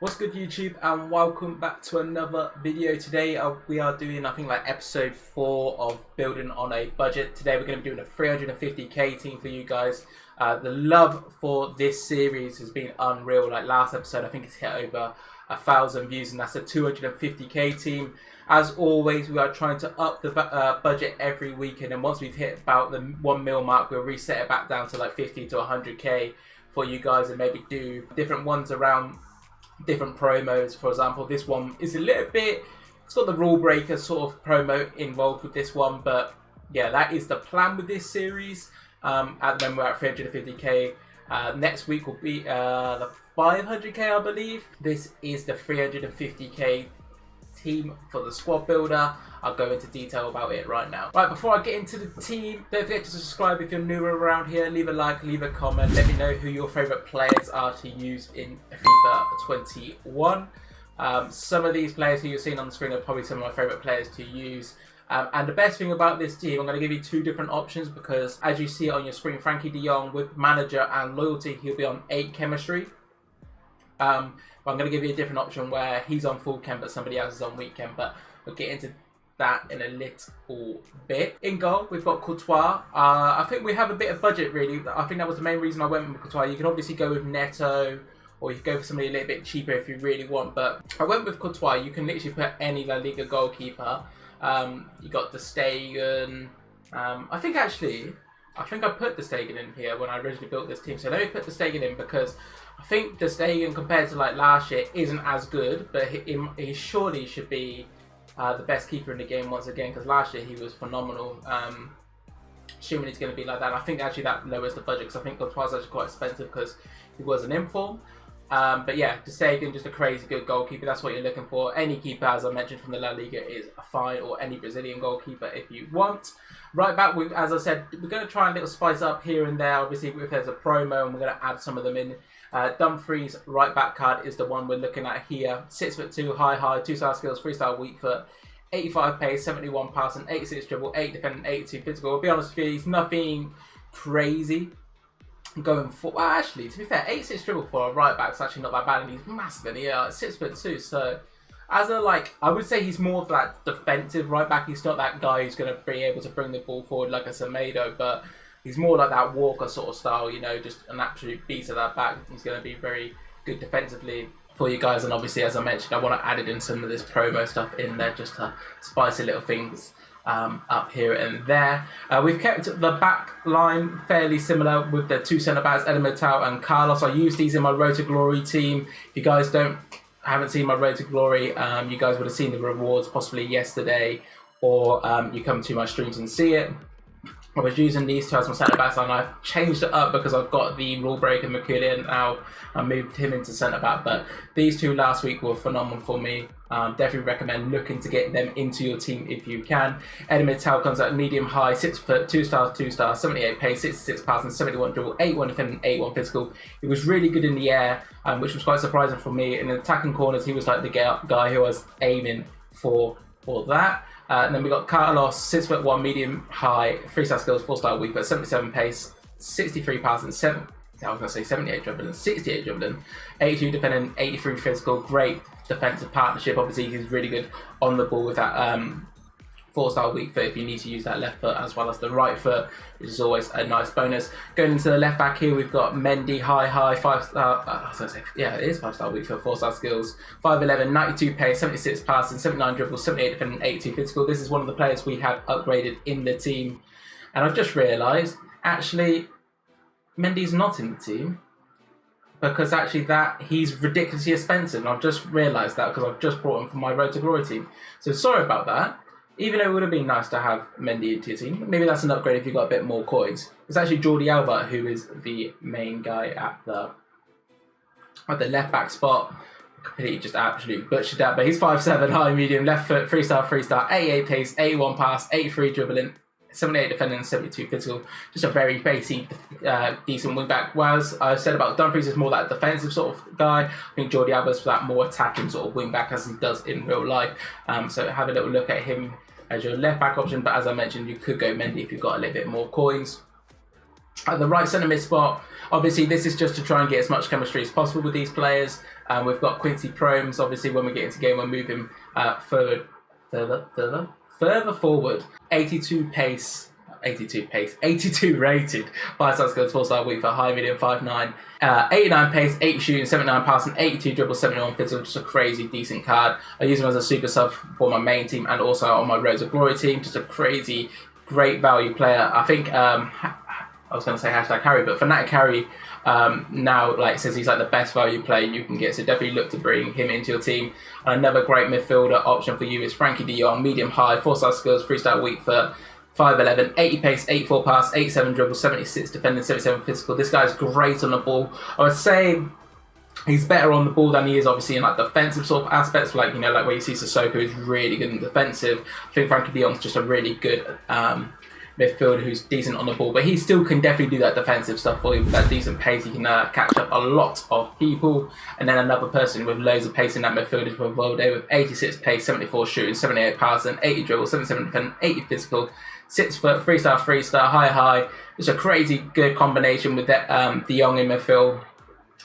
What's good, YouTube, and welcome back to another video. Today we are doing, I think, like episode 4 of building on a budget. Today we're going to be doing a 350k team for you guys. The love for this series has been unreal. Like last episode, I think it's hit over 1,000 views, and that's a 250k team. As always, we are trying to up the budget every weekend, and once we've hit about the 1 mil mark, we'll reset it back down to like 50 to 100k for you guys, and maybe do different ones around different promos. For example, this one is a little bit, it's got the rule breaker sort of promo involved with this one, but yeah, that is the plan with this series. At the moment we're at 350k. Next week will be the 500k, I believe. This is the 350k team for the squad builder. I'll go into detail about it right now. Right, before I get into the team, don't forget to subscribe if you're newer around here. Leave a like, leave a comment. Let me know who your favourite players are to use in FIFA 21. Some of these players who you're seeing on the screen are probably some of my favourite players to use. And the best thing about this team, I'm going to give you 2 different options, because as you see on your screen, Frankie de Jong with manager and loyalty, he'll be on 8 chemistry. But I'm going to give you a different option where he's on full chem but somebody else is on weak chem, but we'll get into that in a little bit. In goal, we've got Courtois. I think we have a bit of budget, really. I think that was the main reason I went with Courtois. You can obviously go with Neto, or you can go for somebody a little bit cheaper if you really want, but I went with Courtois. You can literally put any La Liga goalkeeper. You got De Stegen. I think I put De Stegen in here when I originally built this team. So let me put De Stegen in, because I think De Stegen compared to like last year isn't as good, but he surely should be the best keeper in the game once again, because last year he was phenomenal. Assuming it's going to be like that, I think actually that lowers the budget, because I think Courtois is actually quite expensive because he was an inform. But yeah, De Stegen, just a crazy good goalkeeper. That's what you're looking for. Any keeper, as I mentioned, from the La Liga is fine, or any Brazilian goalkeeper if you want. Right back, as I said, we're going to try a little spice up here and there. Obviously, if there's a promo, and we're going to add some of them in. Dumfries right back card is the one we're looking at here. 6'2", high, 2-star skills, 3-star weak foot, 85 pace, 71 passing, 86 dribble, 8 defending, 82 physical. I'll be honest with you, he's nothing crazy going for. Well, actually, to be fair, 86 dribble for a right back is actually not that bad, and he's massive, and yeah, 6'2". So as a I would say he's more of that defensive right back. He's not that guy who's going to be able to bring the ball forward like a Semedo, but he's more like that Walker sort of style, you know, just an absolute beast at that back. He's going to be very good defensively for you guys. And obviously, as I mentioned, I want to add in some of this promo stuff in there just to spice a little things up here and there. We've kept the back line fairly similar with the 2 centre-backs, Midfielders and Carlos. I use these in my Road to Glory team. If you guys haven't seen my Road to Glory, you guys would have seen the rewards possibly yesterday, or you come to my streams and see it. I was using these 2 as my centre-backs, and I've changed it up because I've got the rule breaker Mercurian now. I moved him into centre-back, but these 2 last week were phenomenal for me. Definitely recommend looking to get them into your team if you can. Midfielders comes at medium high, 6 foot, 2-star, 78 pace, 66 passing, 71 dribble, 81 defending, 81 physical. He was really good in the air, which was quite surprising for me. In the attacking corners, he was like the guy who I was aiming for that. And then we got Carlos, 6'1", medium high, 3-star skills, 4-star weak foot, 77 pace, 63 passing, 78 dribbling, 68 dribbling, 82 defending, 83 physical. Great defensive partnership. Obviously, he's really good on the ball with that 4-star weak foot if you need to use that left foot as well as the right foot, which is always a nice bonus. Going into the left back here, we've got Mendy, high, 5-star, yeah, it is 5-star weak foot, 4-star skills, 5'11", 92 pace, 76 passing, 79 dribble, 78 defending, 82 physical. This is one of the players we have upgraded in the team. And I've just realised, actually, Mendy's not in the team, because actually he's ridiculously expensive, and I've just realised that because I've just brought him from my Road to Glory team. So sorry about that. Even though it would have been nice to have Mendy into your team, maybe that's an upgrade if you've got a bit more coins. It's actually Jordi Alba who is the main guy at the left back spot. Completely just absolutely butchered that, but he's 5'7", high, medium, left foot, 3-star, 88 pace, 81 pass, 83 dribbling, 78 defending, 72 physical. Just a very basic, decent wing back. Whereas I said about Dumfries is more that defensive sort of guy. I think Jordi Alba's that more attacking sort of wing back as he does in real life. So have a little look at him as your left back option. But as I mentioned, you could go Mendy if you've got a little bit more coins. At the right centre mid spot, obviously this is just to try and get as much chemistry as possible with these players. We've got Quincy Promes. Obviously, when we get into game, we'll move him further forward. 82 rated, 5-star skills, 4-star weak for high, medium, 5'9", 89 pace, 8 shooting, 79 passing, 82 dribble, 71 physical, just a crazy decent card. I use him as a super sub for my main team and also on my Road to Glory team. Just a crazy, great value player. I think I was going to say hashtag Harry, but Fanatic Harry now says he's like the best value player you can get, so definitely look to bring him into your team. And another great midfielder option for you is Frankie de Jong, medium high, 4-star skills, 3-star weak foot, 5'11", 80 pace, 84 pass, 87 dribble, 76 defending, 77 physical. This guy's great on the ball. I would say he's better on the ball than he is obviously in defensive sort of aspects, like where you see Sissoko is really good in defensive. I think Frankie de Jong's just a really good midfielder who's decent on the ball, but he still can definitely do that defensive stuff for you with that decent pace. He can catch up a lot of people. And then another person with loads of pace in that midfield is Valverde with 86 pace, 74 shooting, 78 passing, 80 dribble, 77 defending, 80 physical, 6 foot, 3-star, high. It's a crazy good combination with that de Jong in midfield.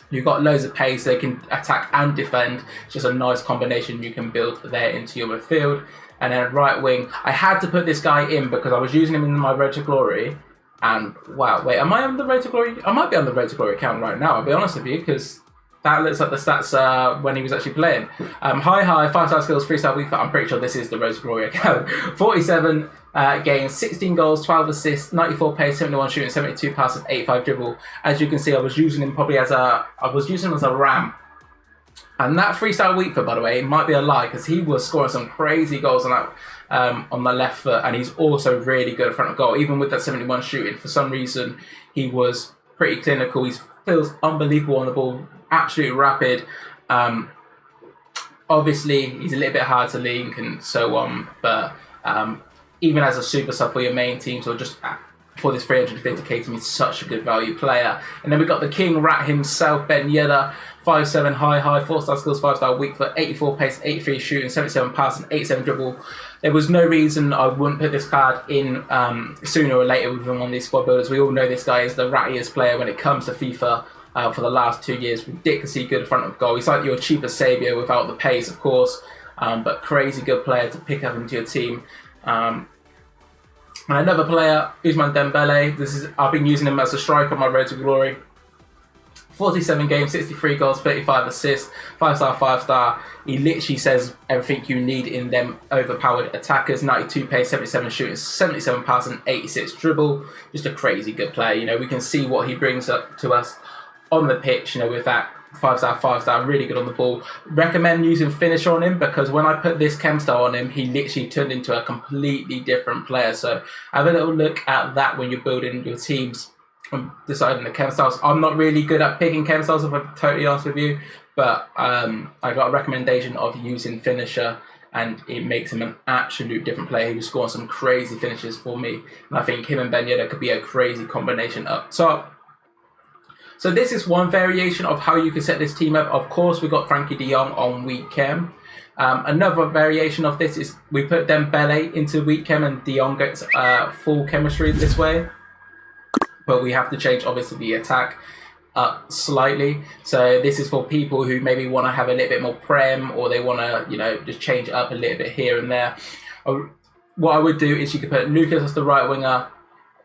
You've got loads of pace, they can attack and defend. It's just a nice combination you can build there into your midfield. And then right wing, I had to put this guy in because I was using him in my Road to Glory. And wow, wait, am I on the Road to Glory? I might be on the Road to Glory account right now, I'll be honest with you, because that looks like the stats when he was actually playing. High, 5-star skills, 3-star weak foot. I'm pretty sure this is the Road to Glory account. 47 games, 16 goals, 12 assists, 94 pace, 71 shooting, 72 passes, 85 dribble. As you can see, I was using him as a ram. And that 3-star weak foot, by the way, it might be a lie because he was scoring some crazy goals on that on the left foot, and he's also really good in front of goal. Even with that 71 shooting, for some reason he was pretty clinical. He feels unbelievable on the ball, absolutely rapid. Obviously, he's a little bit hard to link and so on, but even as a super sub for your main teams or just for this 350k team, he's such a good value player. And then we got the King Rat himself, Ben Yedder. 5'7", high, 4-star skills, 5-star weak foot, 84 pace, 83 shooting, 77 passing, 87 dribble. There was no reason I wouldn't put this card in sooner or later with one of these squad builders. We all know this guy is the rattiest player when it comes to FIFA for the last 2 years. Ridiculously good in front of goal. He's like your cheaper Sabio without the pace, of course, but crazy good player to pick up into your team. And another player, Ousmane Dembele. I've been using him as a striker on my Road to Glory. 47 games, 63 goals, 35 assists, 5-star, 5-star. He literally says everything you need in them overpowered attackers. 92 pace, 77 shooting, 77 passing, 86 dribble. Just a crazy good player. We can see what he brings up to us on the pitch, with that 5-star, 5-star, really good on the ball. Recommend using finisher on him because when I put this chem style on him, he literally turned into a completely different player. So have a little look at that when you're building your teams. I'm deciding the chem styles. I'm not really good at picking chem styles, if I'm totally honest with you, but I got a recommendation of using finisher, and it makes him an absolute different player. He was scoring some crazy finishes for me, and I think him and Ben Yedder could be a crazy combination up top. So this is one variation of how you can set this team up. Of course, we got Frankie de Jong on weak chem. Another variation of this is we put Dembele into weak chem and de Jong gets full chemistry this way. But we have to change, obviously, the attack up slightly. So this is for people who maybe want to have a little bit more prem, or they want to, just change it up a little bit here and there. What I would do is you could put Lucas as the right winger,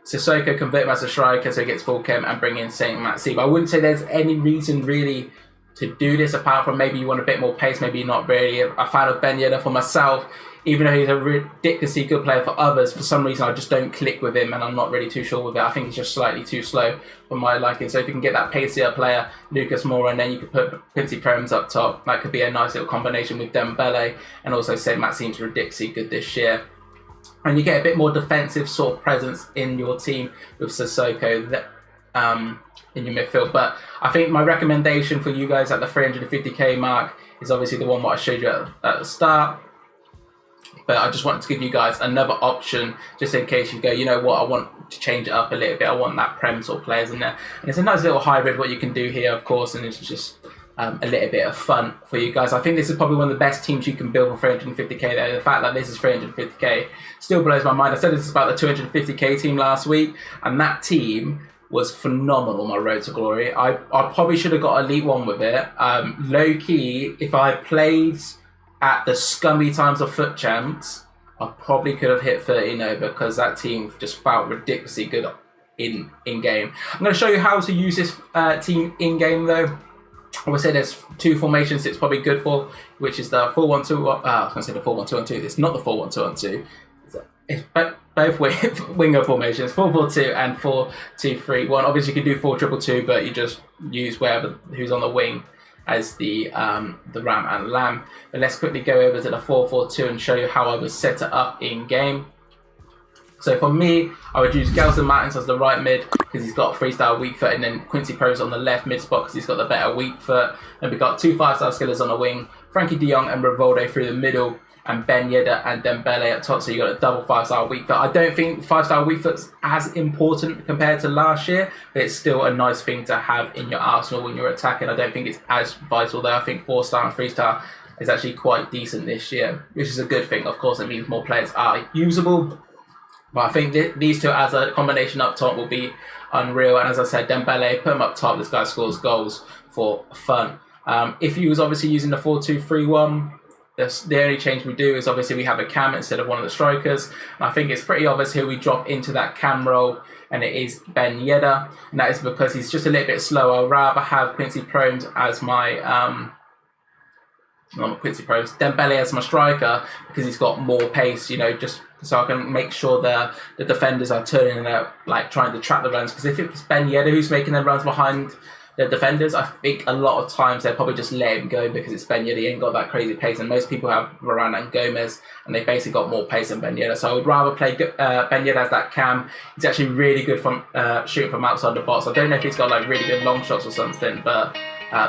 Sissoko, convert him as a striker so he gets full chem, and bring in Saint Maxi. But I wouldn't say there's any reason really to do this apart from maybe you want a bit more pace, maybe not really. A fan of Ben Yedder for myself. Even though he's a ridiculously good player for others, for some reason I just don't click with him and I'm not really too sure with it. I think he's just slightly too slow for my liking. So if you can get that pacier player, Lucas Moura, and then you could put Quincy Promes up top, that could be a nice little combination with Dembele. And also Saint Matt seems ridiculously good this year. And you get a bit more defensive sort of presence in your team with Sissoko in your midfield. But I think my recommendation for you guys at the 350k mark is obviously the one that I showed you at the start. But I just wanted to give you guys another option just in case you go, you know what, I want to change it up a little bit. I want that Prem sort of players in there. And it's a nice little hybrid what you can do here, of course, and it's just a little bit of fun for you guys. I think this is probably one of the best teams you can build for 350k there. The fact that this is 350k still blows my mind. I said this is about the 250k team last week, and that team was phenomenal. My road to glory. I probably should have got Elite 1 with it. Low key, if I played at the scummy times of Foot Champs, I probably could have hit 30-0 because that team just felt ridiculously good in game. I'm going to show you how to use this team in game though. I would say there's two formations it's probably good for, which is the 4-1-2. I was going to say the 4-1-2-1-2. It's not the 4-1-2-1-2. It's both winger formations, 4-4-2 and 4-2-3-1. Obviously, you can do 4-2-2-2, but you just use who's on the wing as the ram and lamb. But let's quickly go over to the 4-4-2 and show you how I would set it up in game. So for me, I would use Gelson Martins as the right mid because he's got freestyle weak foot, and then Quincy Promes on the left mid spot because he's got the better weak foot. And we've got two 5-star skillers on the wing, Frankie de Jong and Rivaldo through the middle, and Ben Yedder and Dembele at top. So you've got a double 5-star weak foot. I don't think 5-star weak foot's as important compared to last year, but it's still a nice thing to have in your arsenal when you're attacking. I don't think it's as vital though. I think 4-star and 3-star is actually quite decent this year, which is a good thing. Of course, it means more players are usable. But I think these two as a combination up top will be unreal. And as I said, Dembele, put him up top. This guy scores goals for fun. If he was obviously using the 4-2-3-1, the only change we do is obviously we have a cam instead of one of the strikers. And I think it's pretty obvious who we drop into that cam role, and it is Ben Yedder. And that is because he's just a little bit slower. I'd rather have Quincy Promes as my... not Quincy Promes, Dembele as my striker because he's got more pace, just so I can make sure the defenders are turning and they're like trying to trap the runs. Because if it's Ben Yedder who's making the runs behind the defenders, I think a lot of times they'll probably just let him go because it's Ben Yedder. He ain't got that crazy pace, and most people have Varane and Gomez, and they basically got more pace than Ben Yedder. So I would rather play Ben Yedder as that cam. He's actually really good from shooting from outside the box. I don't know if he's got like really good long shots or something, but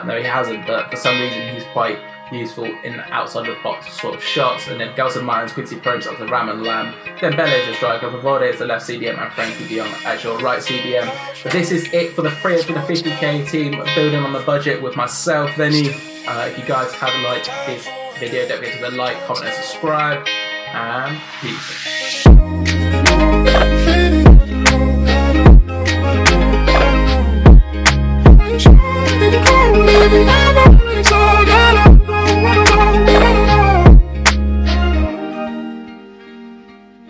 no, he hasn't. But for some reason, he's quite useful in outside the box sort of shots. And then Gelson Martins, Quincy Promes up to Ram and Lamb. Then Bele is your striker, Rivaldo is the left CDM, and Frankie de Jong as your right CDM. But this is it for the 350k team building on the budget with myself, Vinny. If you guys have liked this video, don't forget to like, comment and subscribe, and peace.